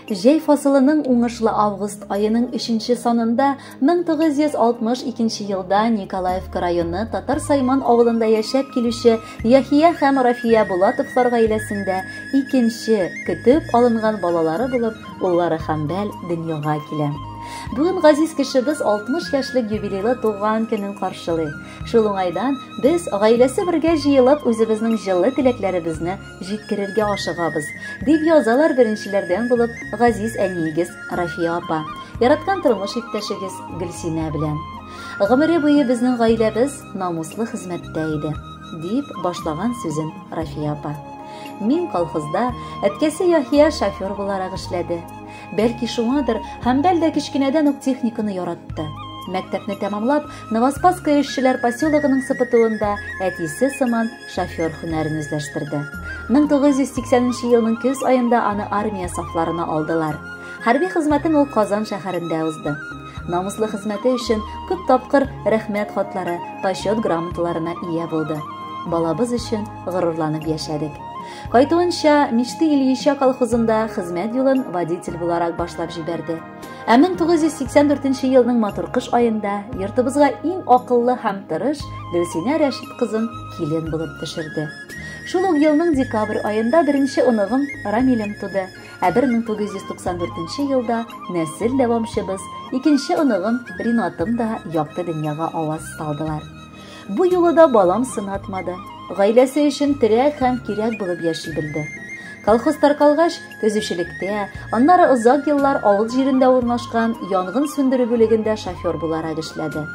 Җәй фасылының уңышлы август айының 3 санында 1962 елда Николаевка районы Татар Сайман авылында яшәп килүче Яхия һәм Рафия Булатовлар гаиләсендә икенче көтеп алынган балалары булып, уллары Хәмбәл дөньяга килә. Бүген газиз кешебез 60 яшьлек юбилейлы туган көнен каршылый. Шул уңайдан без гаиләсе бергә җыелып үзебезнең җылы теләкләребезне җиткерергә ашыгабыз, дип язалар беренчеләрдән булып газиз әниегез Рафия апа, яраткан тормыш иптәшегез Гөлсинә белән. Гомере буе безнең гаиләбез намуслы хезмәттә иде, дип башлаган сүзен Рафия апа. Мин колхозда, әткәсе Яхия шофер буларак эшләде. Бәлки шуңадыр, Хәмбәл дә кичкенәдән үк техниканы яратты. Мәктәпне тәмамлап, Новоспасское эшчеләр поселогының сыпытуында әтисе сыман шофер һөнәрен үзләштерде. 1980 елның көз айында аны армия сафларына алдылар. Хәрби хезмәтен ул Казан шәһәрендә узды. Намуслы хезмәте өчен күп тапкыр рәхмәт хатлары, почет грамоталарына ия булды. Балабыз өчен горурланып яшәдек. Кайтуынча, Мечты Ильича колхозында хезмәт юлын водитель буларак башлап җибәрде. 1984 елның матур кыш айында йортыбызга иң акыллы һәм тырыш Гөлсинә Рәшит кызын килен булып төшерде. Шул ук елның декабрь айында беренче оныгым Рамилем туды. 1994 елда нәсел дәвамчыбыз икенче оныгым Ринатым да якты дөньяга аваз салдылар. Бу юлы да балам сынатмады. Гаиләсе өчен терәк һәм кирәк булып яши белде. Колхоз таркалгач, төзүчелектә, аннары озак еллар авыл җирендә урнашкан янгын сүндерү бүлегендә шофер буларак эшләде.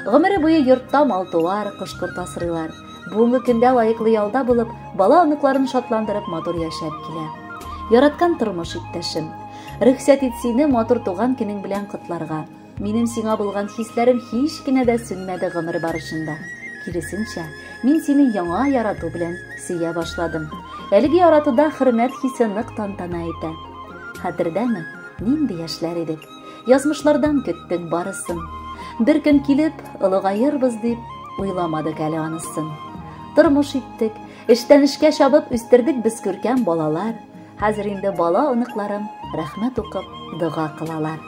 Гомере буе йортта мал-туар, кош-корт асрыйлар. Бүгенге көндә лаеклы ялда булып, бала оныкларын шатландырып матур яшәп килә. Яраткан тормыш иптәшем, рөхсәт ит сине матур туган көнең белән котларга. Минем сиңа булган хисләрем һич кенә дә сүнмәде гомер барышында. Киресенчә, мин сине яңа ярату белән сөя башладым. Әлеге яратуда хөрмәт хисе нык тантана итә. Хәтердәме, нинди яшьләр идек. Язмышлардан көттек барысын. Бер көн килеп, олыгаербыз дип уйламадык әле анысын. Тормыш иттек, эштән эшкә чабып үстердек без күркәм балалар. Хәзер инде бала оныкларым рәхмәт укып дога кылалар.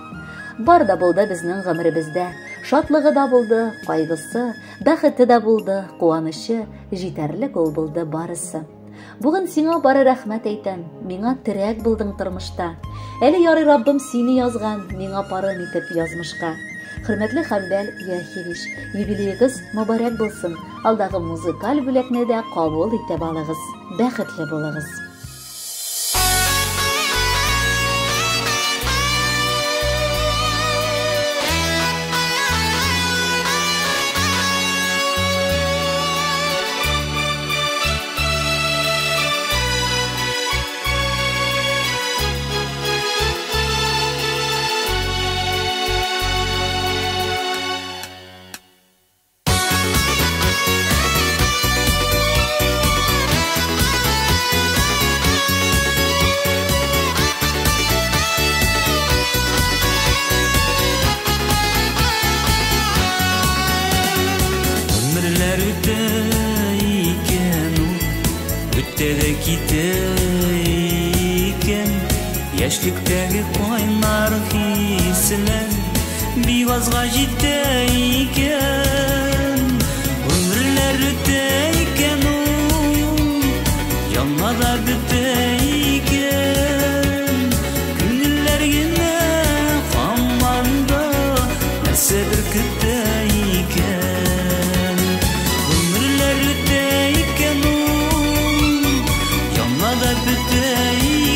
Бар да булды безнең гомеребездә. Шатлыгы да булды, кайгысы, бәхете дә булды, куанышы, җитәрлек ул булды барысы. Бүген сиңа бары рәхмәт әйтәм, миңа терәк булдың тормышта. Әле ярый Раббым сине язган, миңа парым итеп язмышка. Хөрмәтле Хәмбәл Яхевич, юбилеегыз мөбарәк булсын. Алдагы музыкаль бүләкне дә кабул итеп алыгыз. Бәхетле булыгыз. Яшьлектәге кайнар хисләр бивазга җитә икән. Гомерләр үтә икән ул, яңада бетә икән. Күңелләр генә һаманда нәрсәдер көтә икән. Гомерләр үтә икән ул, яңада бетә икән.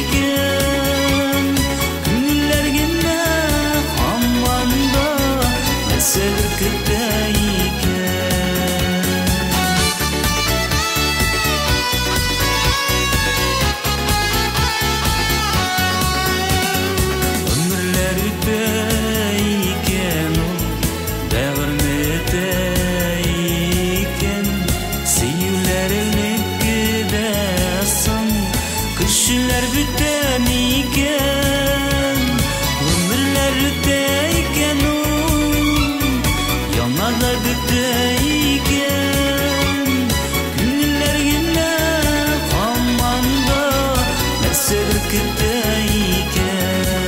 Kütü iken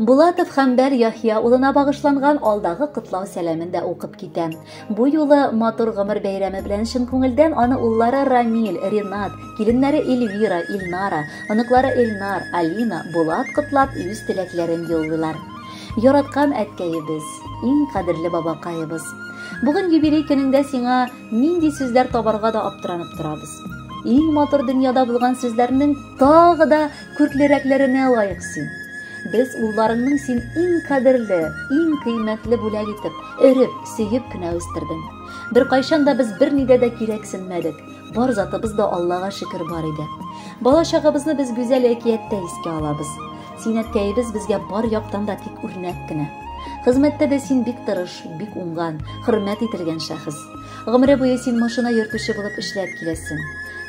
Булатов Хәмбәр Яхия улына багышланган алдагы котлау сәламен дә укып китәм. Бу юлы матур гомер бәйрәме белән чын күңелдән аны уллары Рамил, Ринат, киленнәре Эльвира, Илнара, оныклары Эльнар, Алина, Булат котлап үз теләкләрен юллыйлар. Яраткан әткәебез, иң кадерле бабакаебыз. Бүген юбилей көнендә сиңа нинди сүзләр табарга да аптыранып торабыз. Иң матур дөньяда булган сүзләрнең тагы да күрклерәкләренә лаек син. Без улларыңның син иң кадерле, иң кыйммәтле бүләк итеп, өреп, сөеп кенә үстердең. Бер кайчан да без бернидә дә кирәксенмәдек. Бар затыбыз да Аллага шөкер бар иде. Бала чагыбызны без гүзәл әкияттә искә алабыз. Син әткәебез безгә бар яктан да тик үрнәк кенә. Хезмәттә дә син бик тырыш, бик уңган, хөрмәт ителгән шәхес. Гомере буе син машина йөртүче булып эшләп киләсең.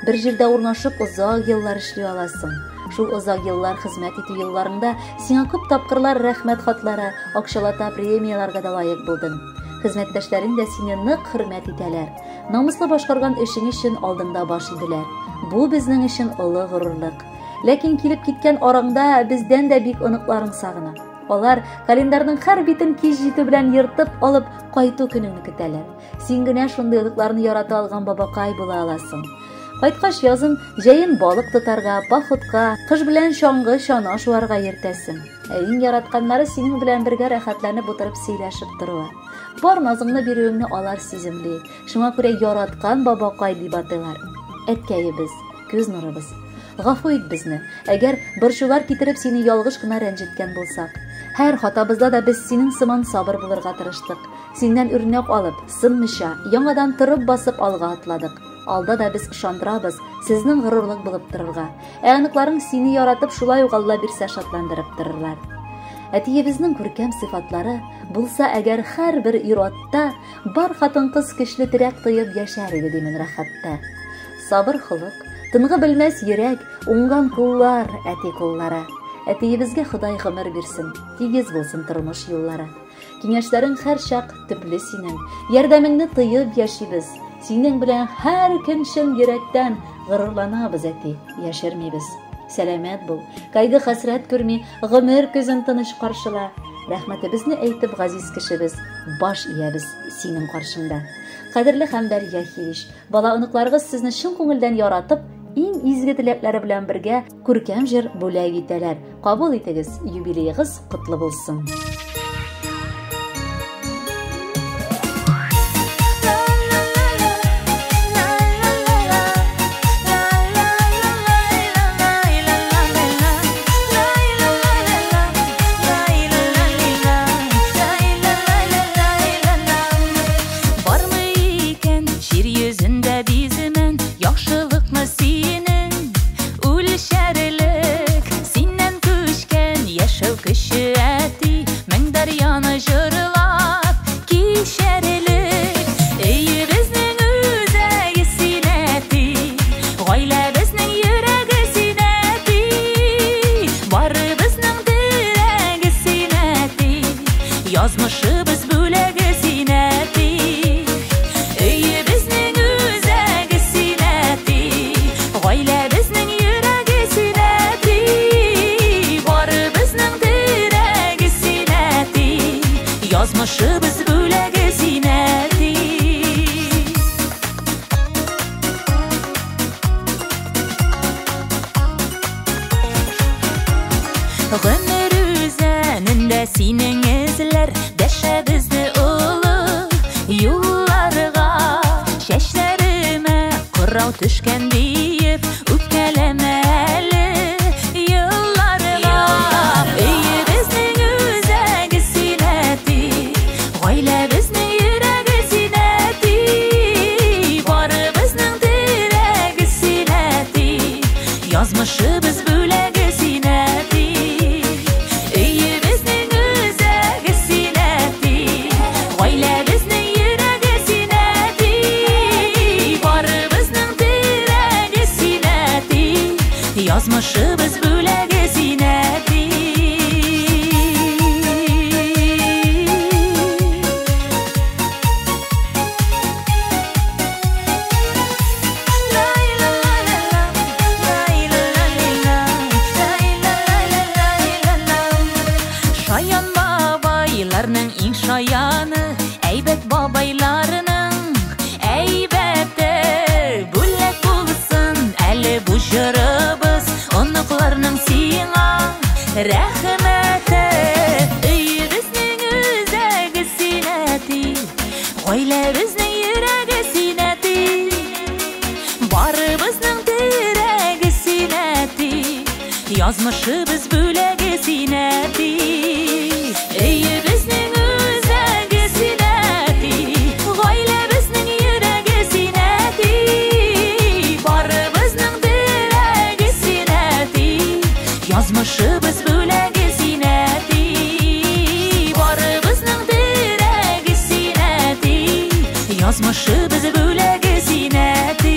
Бер җирдә урнашып озак еллар эшли аласың. Шул озак еллар хезмәт итү елларында сиңа күп тапкырлар рәхмәт хатлары, акчалата премияларга да лаек булдың. Хезмәттәшләрең дә сине нык хөрмәт итәләр. Намыслы башкарган эшең өчен алдында баш иделәр. Бу безнең өчен олы горурлык. Ләкин килеп киткән араңда бездән дә бик оныкларың сагына. Алар календарның һәр битен кич җитү белән йыртып алып кайту көнеңне көтәләр. Син генә шундый оныкларны ярата алган бабакай була аласың. Кайткач язын җәен балык тотарга, походка, кыш белән чаңгы чана шуарга йөртәсең. Иң яратканнары синең белән бергә рәхәтләнеп утырып сөйләшеп торыла. Бар назыңны бирүеңне алар сиземли. Шуңа күрә яраткан бабакай дип атыйлар. Әткәебез, күз нурыбыз. Гафу ит безне, әгәр борчулар китереп сине ялгыш кына рәнҗеткән булсак. Һәр хатабызда да без синең сыман сабыр булырга тырыштык. Синнән үрнәк алып, сынмыйча, яңадан тырып басып алга атладык. Алда да без ышандырабыз, сезнең горурлык булып торырга. Аныкларың сине яратып шулай ук Алла бирсә шатландырып торырлар. Әтиебезнең күркәм сыйфатлары булса әгәр һәрбер ир-атта бар хатын-кыз көчле терәк тоеп яшәр иде димен рәхәттә. Сабыр холык, тынгы белмәс йөрәк, уңган куллар, әти куллары. Әтиебезгә Ходай гомер бирсен, тигез булсын тормыш юллары. Киңәшләрең һәр чак төпле синең, ярдәмеңне тоеп яшибез. Синең белән һәр көн чын йөрәктән горурланабыз, әти, яшермибез. Сәламәт бул, кайгы хәсрәт күрми, гомер күзен тыныч каршыла. Рәхмәтебезне әйтеп газиз кешебез, баш иябез синең каршыңда. Кадерле Хәмбәр Яхиевич, бала оныкларыгыз сезне чын күңелдән яратып, иң изге теләкләре белән бергә күркәм җыр бүләк итәләр. Кабул итегез, юбилейгыз котлы булсын. Yazmışыбыз бүләге синәти, өйе безнең үзәге синәти, гаилә безнең йөрәге синәти, бары безнең терәге синәти, язмышыбыз бүләге синәти. Гомер үзәнендә синең эзләр дәшәбезне улы юлларга, чәчләремә кырау төшкән диеп үпкәләмә әле елларга. Өйе безнең үзәге синәти, гаилә безнең йөрәге синәти, бары безнең терәге синәти, язмышыбыз бүләге синәти. Yazmışыбыз бүләге синәти. рәхмәте, өйебезнең үзәге синәти, гаиләбезнең йөрәге синәти, барыбызның терәге синәти, язмышыбыз бүләге синәти. Өйебезнең үзәге синәти, гаиләбезнең йөрәге синәти, барыбызның терәге синәти, язмышыбыз бүләге синәти, барыбызның терәге синәти, язмышыбыз бүләге синәти.